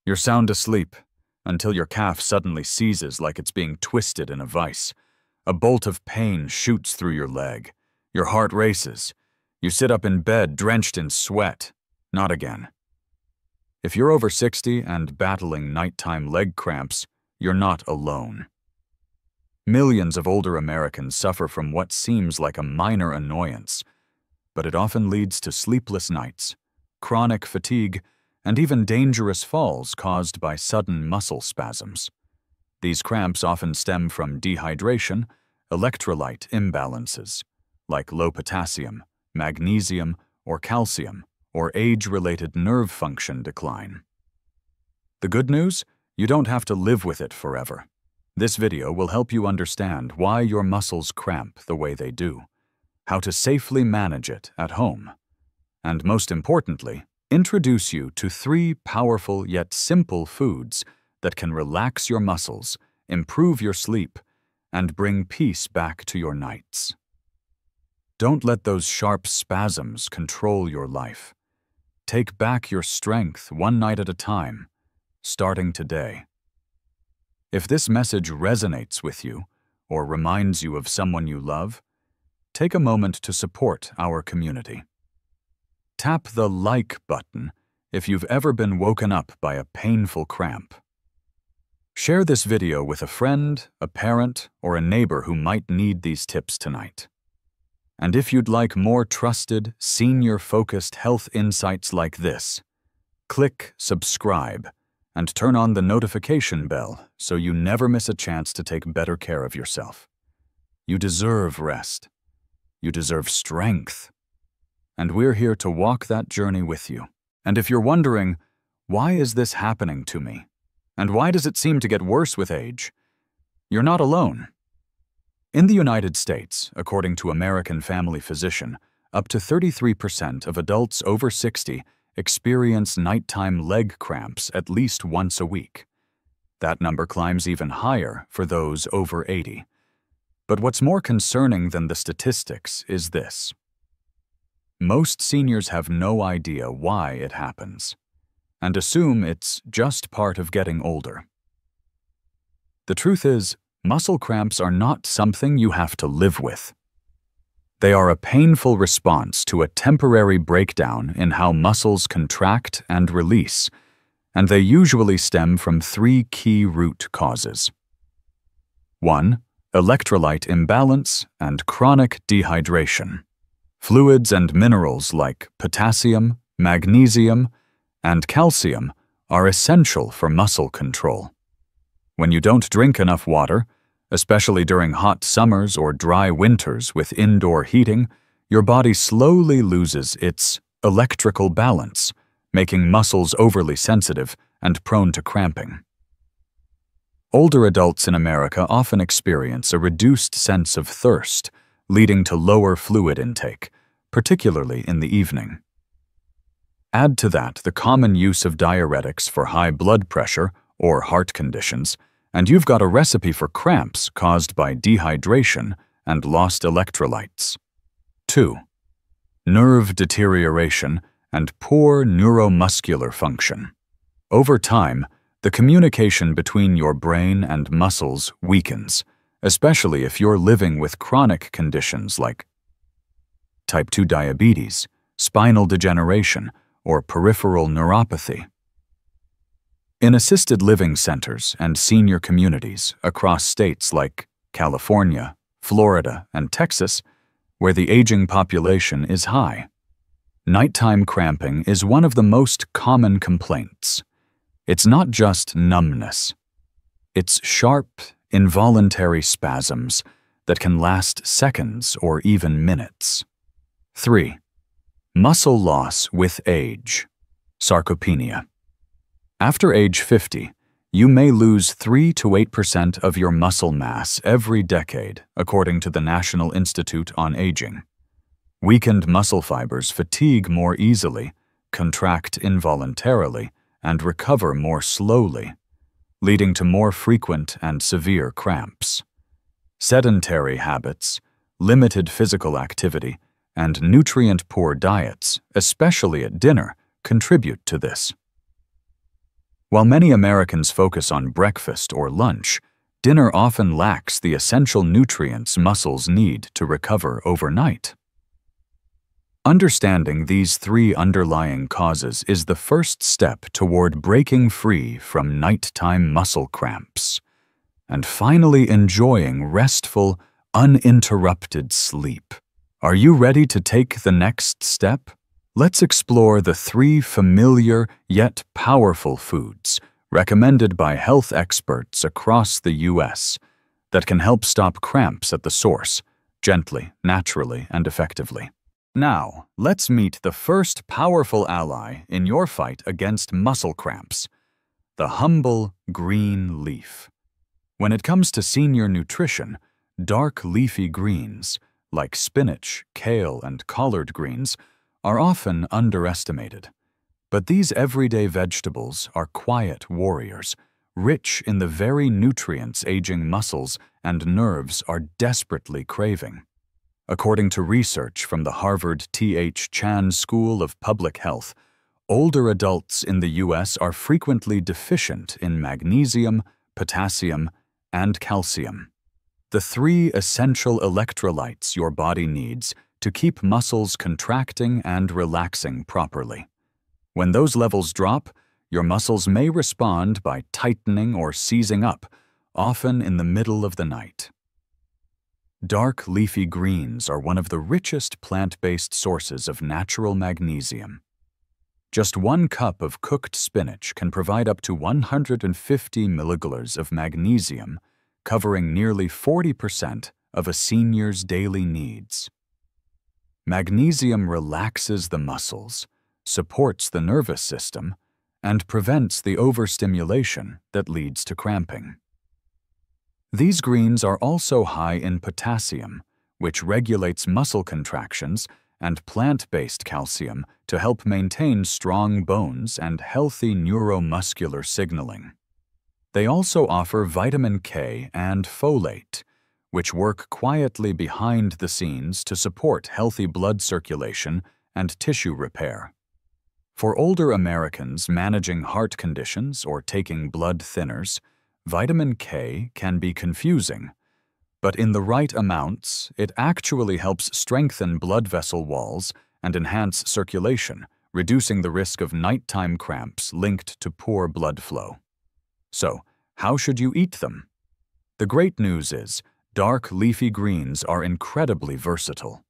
You're sound asleep until your calf suddenly seizes like it's being twisted in a vice. A bolt of pain shoots through your leg. Your heart races. You sit up in bed drenched in sweat. Not again. If you're over 60 and battling nighttime leg cramps, you're not alone. Millions of older Americans suffer from what seems like a minor annoyance, but it often leads to sleepless nights, chronic fatigue, and even dangerous falls caused by sudden muscle spasms. These cramps often stem from dehydration, electrolyte imbalances, like low potassium, magnesium, or calcium, or age-related nerve function decline. The good news? You don't have to live with it forever. This video will help you understand why your muscles cramp the way they do, how to safely manage it at home, and most importantly, introduce you to 3 powerful yet simple foods that can relax your muscles, improve your sleep, and bring peace back to your nights. Don't let those sharp spasms control your life. Take back your strength one night at a time, starting today. If this message resonates with you or reminds you of someone you love, take a moment to support our community. Tap the like button if you've ever been woken up by a painful cramp. Share this video with a friend, a parent, or a neighbor who might need these tips tonight. And if you'd like more trusted, senior-focused health insights like this, click subscribe and turn on the notification bell so you never miss a chance to take better care of yourself. You deserve rest. You deserve strength. And we're here to walk that journey with you. And if you're wondering, why is this happening to me? And why does it seem to get worse with age? You're not alone. In the United States, according to American Family Physician, up to 33% of adults over 60 experience nighttime leg cramps at least once a week. That number climbs even higher for those over 80. But what's more concerning than the statistics is this. Most seniors have no idea why it happens, and assume it's just part of getting older. The truth is, muscle cramps are not something you have to live with. They are a painful response to a temporary breakdown in how muscles contract and release, and they usually stem from 3 key root causes. 1. Electrolyte imbalance and chronic dehydration. Fluids and minerals like potassium, magnesium, and calcium are essential for muscle control. When you don't drink enough water, especially during hot summers or dry winters with indoor heating, your body slowly loses its electrical balance, making muscles overly sensitive and prone to cramping. Older adults in America often experience a reduced sense of thirst, leading to lower fluid intake, particularly in the evening. Add to that the common use of diuretics for high blood pressure or heart conditions, and you've got a recipe for cramps caused by dehydration and lost electrolytes. 2. Nerve deterioration and poor neuromuscular function. Over time, the communication between your brain and muscles weakens, especially if you're living with chronic conditions like type 2 diabetes, spinal degeneration, or peripheral neuropathy. In assisted living centers and senior communities across states like California, Florida, and Texas, where the aging population is high, nighttime cramping is one of the most common complaints. It's not just numbness. It's sharp, involuntary spasms that can last seconds or even minutes. 3. Muscle loss with age, sarcopenia. After age 50, you may lose 3 to 8% of your muscle mass every decade, according to the National Institute on Aging. Weakened muscle fibers fatigue more easily, contract involuntarily, and recover more slowly, leading to more frequent and severe cramps. Sedentary habits, limited physical activity, and nutrient-poor diets, especially at dinner, contribute to this. While many Americans focus on breakfast or lunch, dinner often lacks the essential nutrients muscles need to recover overnight. Understanding these three underlying causes is the first step toward breaking free from nighttime muscle cramps and finally enjoying restful, uninterrupted sleep. Are you ready to take the next step? Let's explore the three familiar yet powerful foods recommended by health experts across the U.S. that can help stop cramps at the source, gently, naturally, and effectively. Now, let's meet the first powerful ally in your fight against muscle cramps, the humble green leaf. When it comes to senior nutrition, dark leafy greens, like spinach, kale, and collard greens, are often underestimated. But these everyday vegetables are quiet warriors, rich in the very nutrients aging muscles and nerves are desperately craving. According to research from the Harvard T.H. Chan School of Public Health, older adults in the U.S. are frequently deficient in magnesium, potassium, and calcium, the three essential electrolytes your body needs to keep muscles contracting and relaxing properly. When those levels drop, your muscles may respond by tightening or seizing up, often in the middle of the night. Dark leafy greens are one of the richest plant-based sources of natural magnesium. Just 1 cup of cooked spinach can provide up to 150 milligauss of magnesium, covering nearly 40% of a senior's daily needs. Magnesium relaxes the muscles, supports the nervous system, and prevents the overstimulation that leads to cramping. These greens are also high in potassium, which regulates muscle contractions, and plant-based calcium to help maintain strong bones and healthy neuromuscular signaling. They also offer vitamin K and folate, which work quietly behind the scenes to support healthy blood circulation and tissue repair. For older Americans managing heart conditions or taking blood thinners, vitamin K can be confusing, but in the right amounts, it actually helps strengthen blood vessel walls and enhance circulation, reducing the risk of nighttime cramps linked to poor blood flow. So, how should you eat them? The great news is, dark leafy greens are incredibly versatile.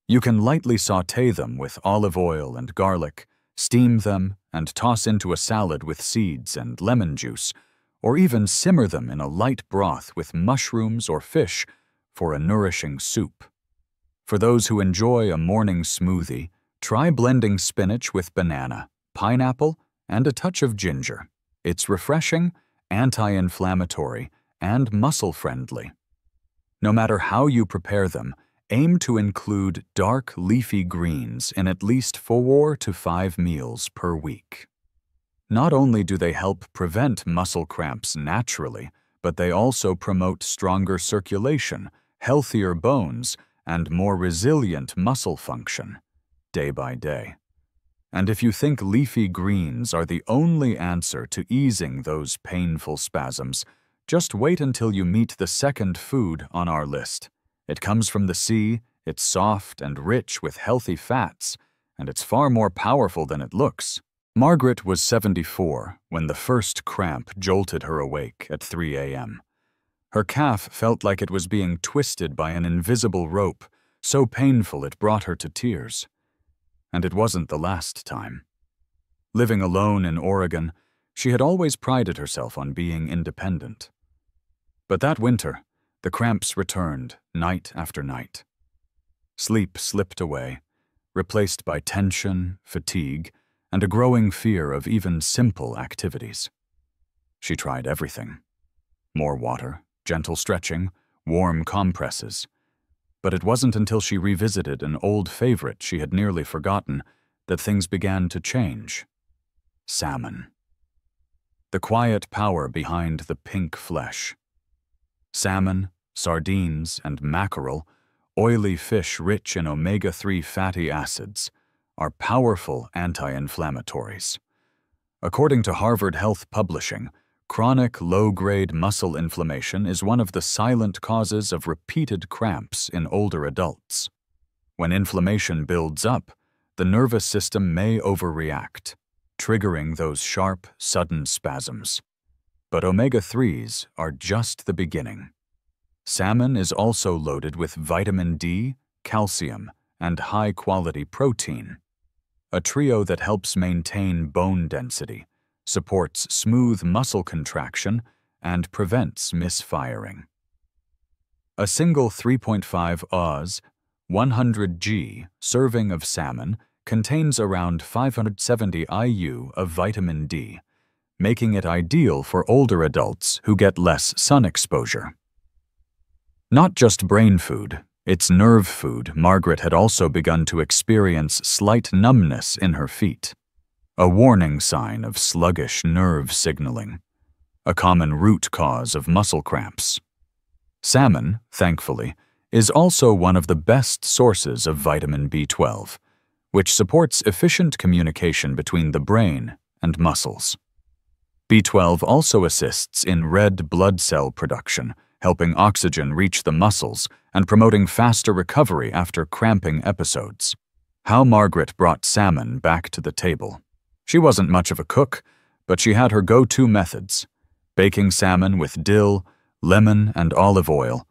You can lightly sauté them with olive oil and garlic, steam them, and toss into a salad with seeds and lemon juice, or even simmer them in a light broth with mushrooms or fish for a nourishing soup. For those who enjoy a morning smoothie, try blending spinach with banana, pineapple, and a touch of ginger. It's refreshing, anti-inflammatory, and muscle-friendly. No matter how you prepare them, aim to include dark leafy greens in at least 4 to 5 meals per week. Not only do they help prevent muscle cramps naturally, but they also promote stronger circulation, healthier bones, and more resilient muscle function, day by day. And if you think leafy greens are the only answer to easing those painful spasms, just wait until you meet the second food on our list. It comes from the sea, it's soft and rich with healthy fats, and it's far more powerful than it looks. Margaret was 74 when the first cramp jolted her awake at 3 a.m. Her calf felt like it was being twisted by an invisible rope, so painful it brought her to tears. And it wasn't the last time. Living alone in Oregon, she had always prided herself on being independent. But that winter, the cramps returned night after night. Sleep slipped away, replaced by tension, fatigue, and a growing fear of even simple activities. She tried everything. More water, gentle stretching, warm compresses. But it wasn't until she revisited an old favorite she had nearly forgotten that things began to change. Salmon. The quiet power behind the pink flesh. Salmon, sardines, and mackerel, oily fish rich in omega-3 fatty acids, are powerful anti-inflammatories. According to Harvard Health Publishing, chronic low-grade muscle inflammation is one of the silent causes of repeated cramps in older adults. When inflammation builds up, the nervous system may overreact, triggering those sharp, sudden spasms. But omega-3s are just the beginning. Salmon is also loaded with vitamin D, calcium, and high-quality protein, a trio that helps maintain bone density, supports smooth muscle contraction, and prevents misfiring. A single 3.5 oz, 100 g serving of salmon contains around 570 IU of vitamin D, making it ideal for older adults who get less sun exposure. Not just brain food, it's nerve food. Margaret had also begun to experience slight numbness in her feet, a warning sign of sluggish nerve signaling, a common root cause of muscle cramps. Salmon, thankfully, is also one of the best sources of vitamin B12, which supports efficient communication between the brain and muscles. B12 also assists in red blood cell production, helping oxygen reach the muscles and promoting faster recovery after cramping episodes. How Margaret brought salmon back to the table. She wasn't much of a cook, but she had her go-to methods: baking salmon with dill, lemon, and olive oil,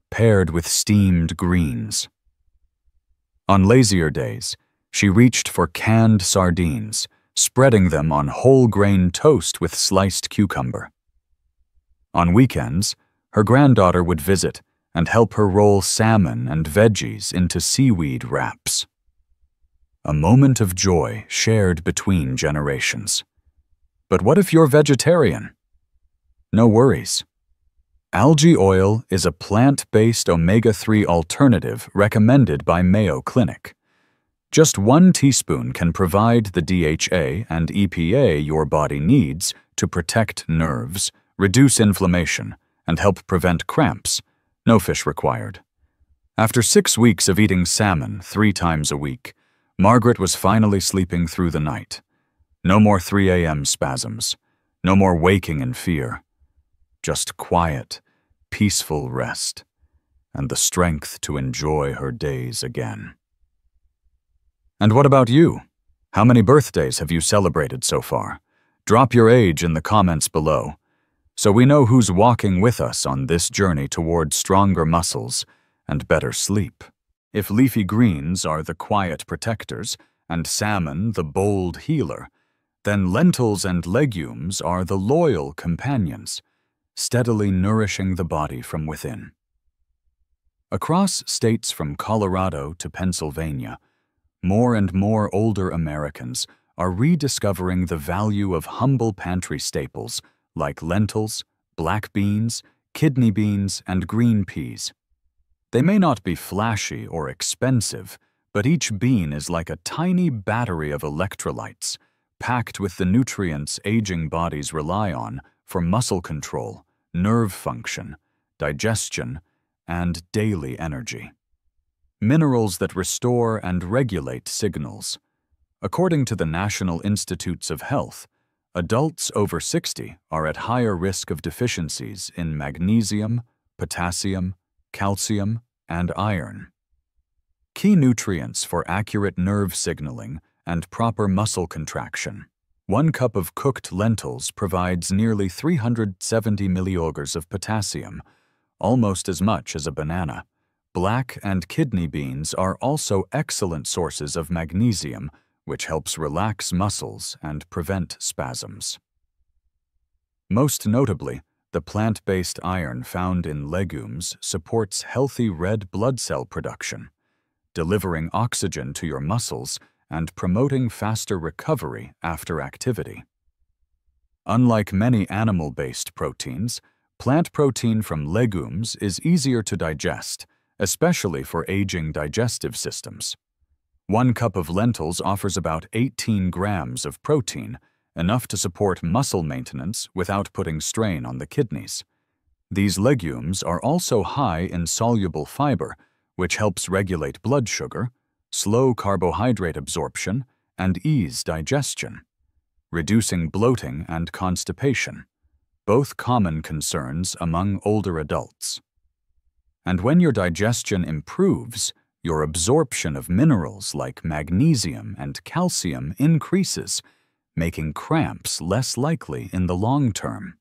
paired with steamed greens. On lazier days, she reached for canned sardines, spreading them on whole-grain toast with sliced cucumber. On weekends, her granddaughter would visit and help her roll salmon and veggies into seaweed wraps. A moment of joy shared between generations. But what if you're vegetarian? No worries. Algae oil is a plant-based omega-3 alternative recommended by Mayo Clinic. Just 1 teaspoon can provide the DHA and EPA your body needs to protect nerves, reduce inflammation, and help prevent cramps. No fish required. After 6 weeks of eating salmon 3 times a week, Margaret was finally sleeping through the night. No more 3 a.m. spasms. No more waking in fear. Just quiet, peaceful rest, and the strength to enjoy her days again. And what about you? How many birthdays have you celebrated so far? Drop your age in the comments below, so we know who's walking with us on this journey toward stronger muscles and better sleep. If leafy greens are the quiet protectors and salmon the bold healer, then lentils and legumes are the loyal companions, steadily nourishing the body from within. Across states from Colorado to Pennsylvania, more and more older Americans are rediscovering the value of humble pantry staples like lentils, black beans, kidney beans, and green peas. They may not be flashy or expensive, but each bean is like a tiny battery of electrolytes, packed with the nutrients aging bodies rely on for muscle control, nerve function, digestion, and daily energy. Minerals that restore and regulate signals. According to the National Institutes of Health, adults over 60 are at higher risk of deficiencies in magnesium, potassium, calcium, and iron. Key nutrients for accurate nerve signaling and proper muscle contraction. 1 cup of cooked lentils provides nearly 370 milliaugurs of potassium, almost as much as a banana. Black and kidney beans are also excellent sources of magnesium, which helps relax muscles and prevent spasms. Most notably, the plant-based iron found in legumes supports healthy red blood cell production, delivering oxygen to your muscles and promoting faster recovery after activity. Unlike many animal-based proteins, plant protein from legumes is easier to digest, especially for aging digestive systems. 1 cup of lentils offers about 18 grams of protein, enough to support muscle maintenance without putting strain on the kidneys. These legumes are also high in soluble fiber, which helps regulate blood sugar, slow carbohydrate absorption, and ease digestion. reducing bloating and constipation, both common concerns among older adults. And when your digestion improves, your absorption of minerals like magnesium and calcium increases, making cramps less likely in the long term.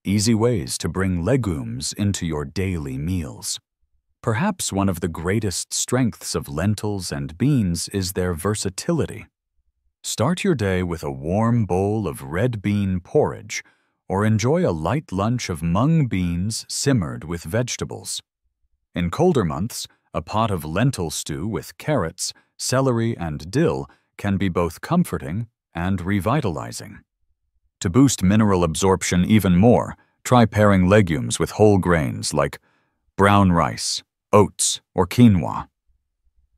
Easy ways to bring legumes into your daily meals. Perhaps one of the greatest strengths of lentils and beans is their versatility. Start your day with a warm bowl of red bean porridge, or enjoy a light lunch of mung beans simmered with vegetables. In colder months, a pot of lentil stew with carrots, celery, and dill can be both comforting and revitalizing. To boost mineral absorption even more, try pairing legumes with whole grains like brown rice, oats, or quinoa.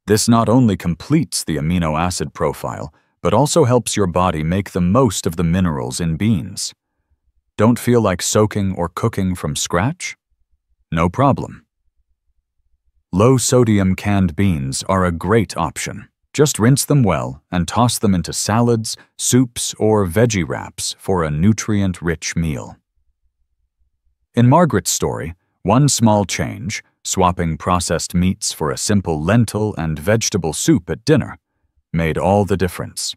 This not only completes the amino acid profile, but also helps your body make the most of the minerals in beans. Don't feel like soaking or cooking from scratch? No problem. Low-sodium canned beans are a great option. Just rinse them well and toss them into salads, soups, or veggie wraps for a nutrient-rich meal. In Margaret's story, one small change, swapping processed meats for a simple lentil and vegetable soup at dinner, made all the difference.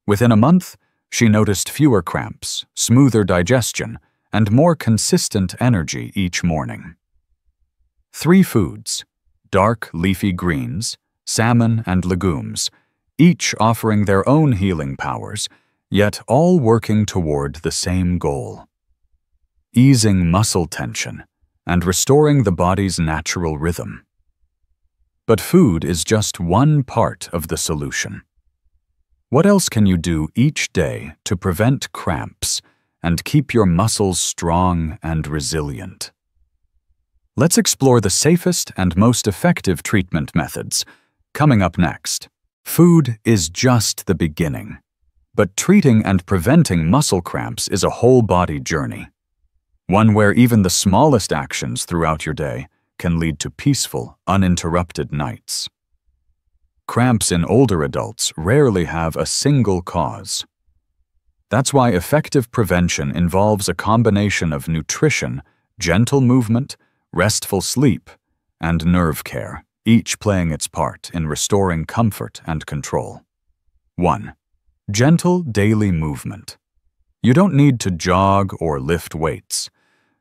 Within a month, she noticed fewer cramps, smoother digestion, and more consistent energy each morning. 3 foods, dark leafy greens, salmon, and legumes, each offering their own healing powers, yet all working toward the same goal: easing muscle tension and restoring the body's natural rhythm. But food is just one part of the solution. What else can you do each day to prevent cramps and keep your muscles strong and resilient? Let's explore the safest and most effective treatment methods. Coming up next, food is just the beginning, but treating and preventing muscle cramps is a whole-body journey, one where even the smallest actions throughout your day can lead to peaceful, uninterrupted nights. Cramps in older adults rarely have a single cause. That's why effective prevention involves a combination of nutrition, gentle movement, restful sleep, and nerve care, each playing its part in restoring comfort and control. 1. Gentle daily movement. You don't need to jog or lift weights.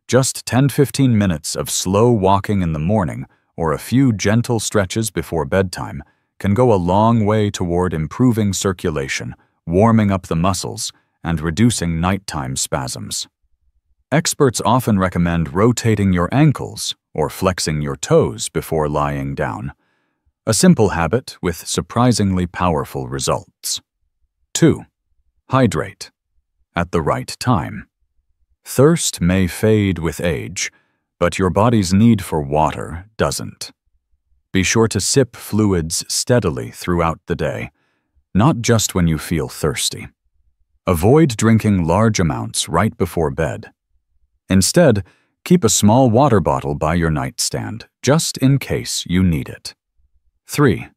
Just 10-15 minutes of slow walking in the morning or a few gentle stretches before bedtime can go a long way toward improving circulation, warming up the muscles, and reducing nighttime spasms. Experts often recommend rotating your ankles or flexing your toes before lying down, a simple habit with surprisingly powerful results. 2. Hydrate. At the right time. Thirst may fade with age, but your body's need for water doesn't. Be sure to sip fluids steadily throughout the day, not just when you feel thirsty. Avoid drinking large amounts right before bed. Instead, keep a small water bottle by your nightstand, just in case you need it. 3.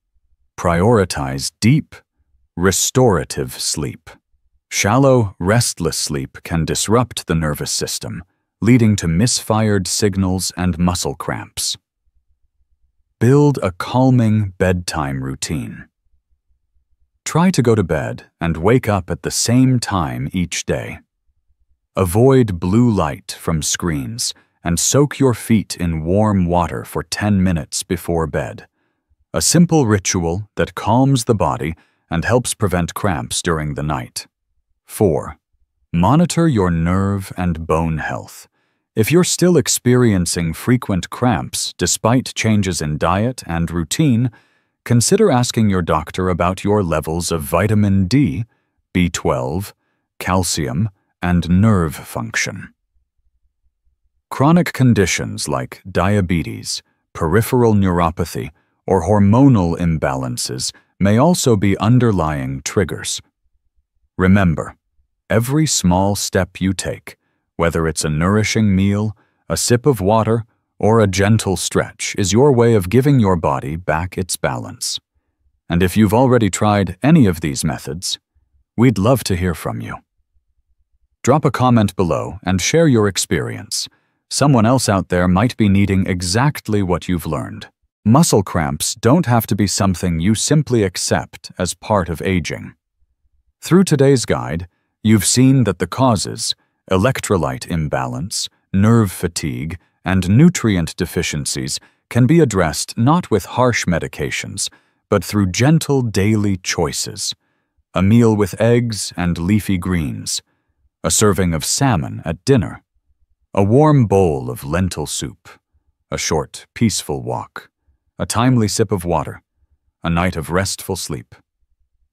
Prioritize deep, restorative sleep. Shallow, restless sleep can disrupt the nervous system, leading to misfired signals and muscle cramps. Build a calming bedtime routine. Try to go to bed and wake up at the same time each day. Avoid blue light from screens and soak your feet in warm water for 10 minutes before bed. A simple ritual that calms the body and helps prevent cramps during the night. 4. Monitor your nerve and bone health. If you're still experiencing frequent cramps despite changes in diet and routine, consider asking your doctor about your levels of vitamin D, B12, calcium, and nerve function. Chronic conditions like diabetes, peripheral neuropathy, or hormonal imbalances may also be underlying triggers. Remember, every small step you take, whether it's a nourishing meal, a sip of water, or a gentle stretch, is your way of giving your body back its balance. And if you've already tried any of these methods, We'd love to hear from you. Drop a comment below and share your experience. Someone else out there might be needing exactly what you've learned. Muscle cramps don't have to be something you simply accept as part of aging. Through today's guide, you've seen that the causes, electrolyte imbalance, nerve fatigue, and nutrient deficiencies can be addressed not with harsh medications, but through gentle daily choices. A meal with eggs and leafy greens, a serving of salmon at dinner, a warm bowl of lentil soup, a short, peaceful walk, a timely sip of water, a night of restful sleep.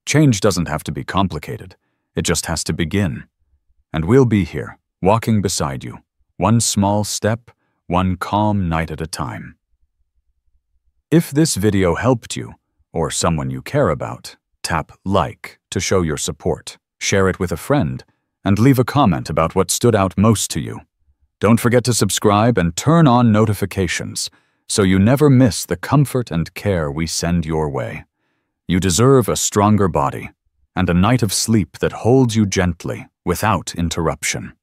Change doesn't have to be complicated. It just has to begin. And we'll be here, walking beside you, one small step, one calm night at a time. If this video helped you, or someone you care about, tap like to show your support, share it with a friend, and leave a comment about what stood out most to you. Don't forget to subscribe and turn on notifications so you never miss the comfort and care we send your way. You deserve a stronger body and a night of sleep that holds you gently without interruption.